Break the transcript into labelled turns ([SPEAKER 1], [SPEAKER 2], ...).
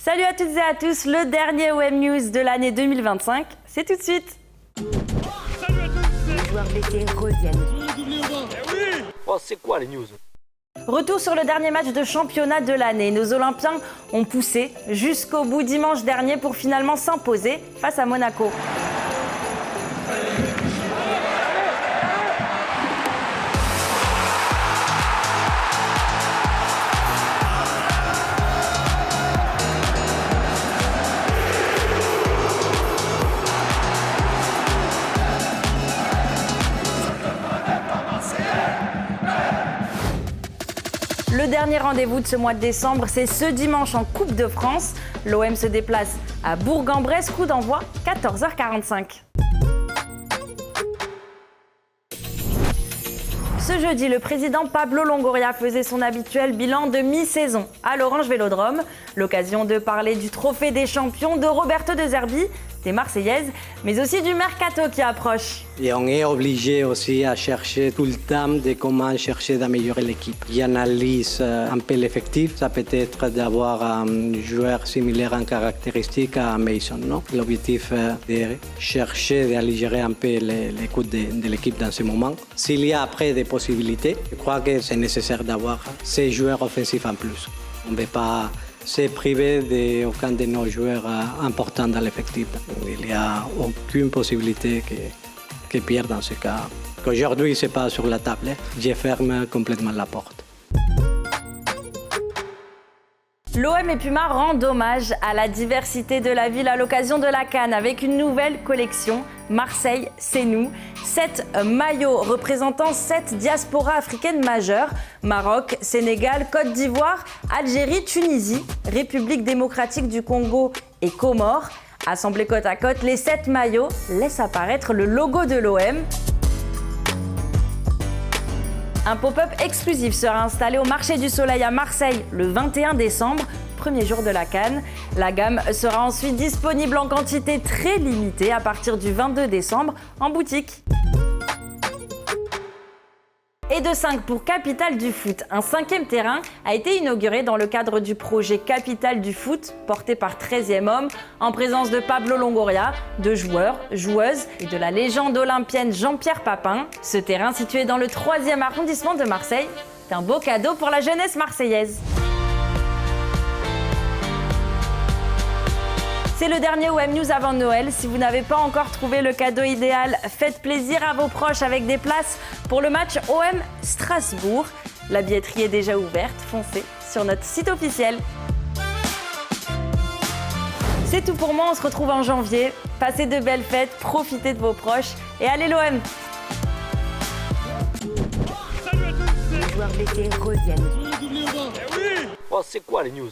[SPEAKER 1] Salut à toutes et à tous, le dernier OM News de l'année 2025, c'est tout de suite.
[SPEAKER 2] Salut à tous.
[SPEAKER 3] Les joueurs blessés reviennent.
[SPEAKER 4] Oh, c'est quoi les news?
[SPEAKER 1] Retour sur le dernier match de championnat de l'année. Nos Olympiens ont poussé jusqu'au bout dimanche dernier pour finalement s'imposer face à Monaco. Le dernier rendez-vous de ce mois de décembre, c'est ce dimanche en Coupe de France. L'OM se déplace à Bourg-en-Bresse, coup d'envoi 14h45. Ce jeudi, le président Pablo Longoria faisait son habituel bilan de mi-saison à l'Orange Vélodrome. L'occasion de parler du trophée des champions, de Roberto De Zerbi, des Marseillaises, mais aussi du mercato qui approche.
[SPEAKER 5] Et on est obligé aussi à chercher tout le temps de comment chercher d'améliorer l'équipe. J'analyse un peu l'effectif, ça peut être d'avoir un joueur similaire en caractéristiques à Mason. Non? L'objectif est de chercher d'alléger un peu les coûts de l'équipe dans ce moment. S'il y a après des possibilités, je crois que c'est nécessaire d'avoir ces joueurs offensifs en plus. On ne veut pas se priver d'aucun de nos joueurs importants dans l'effectif. Il n'y a aucune possibilité que Pierre dans ce cas. Aujourd'hui, ce n'est pas sur la table. Je ferme complètement la porte.
[SPEAKER 1] L'OM et Puma rendent hommage à la diversité de la ville à l'occasion de la CAN avec une nouvelle collection, Marseille, c'est nous. 7 maillots représentant 7 diasporas africaines majeures, Maroc, Sénégal, Côte d'Ivoire, Algérie, Tunisie, République démocratique du Congo et Comores. Assemblés côte à côte, les 7 maillots laissent apparaître le logo de l'OM. Un pop-up exclusif sera installé au Marché du Soleil à Marseille le 21 décembre, premier jour de la CAN. La gamme sera ensuite disponible en quantité très limitée à partir du 22 décembre en boutique. Et de 5 pour Capitale du Foot. Un 5e terrain a été inauguré dans le cadre du projet Capitale du Foot, porté par 13e homme, en présence de Pablo Longoria, de joueurs, joueuses et de la légende olympienne Jean-Pierre Papin. Ce terrain, situé dans le 3e arrondissement de Marseille, est un beau cadeau pour la jeunesse marseillaise. C'est le dernier OM News avant Noël. Si vous n'avez pas encore trouvé le cadeau idéal, faites plaisir à vos proches avec des places pour le match OM Strasbourg. La billetterie est déjà ouverte, foncez sur notre site officiel. C'est tout pour moi, on se retrouve en janvier. Passez de belles fêtes, profitez de vos proches et allez l'OM!
[SPEAKER 2] Salut à tous.
[SPEAKER 3] Les joueurs blessés reviennent.
[SPEAKER 4] Oh, c'est quoi les news?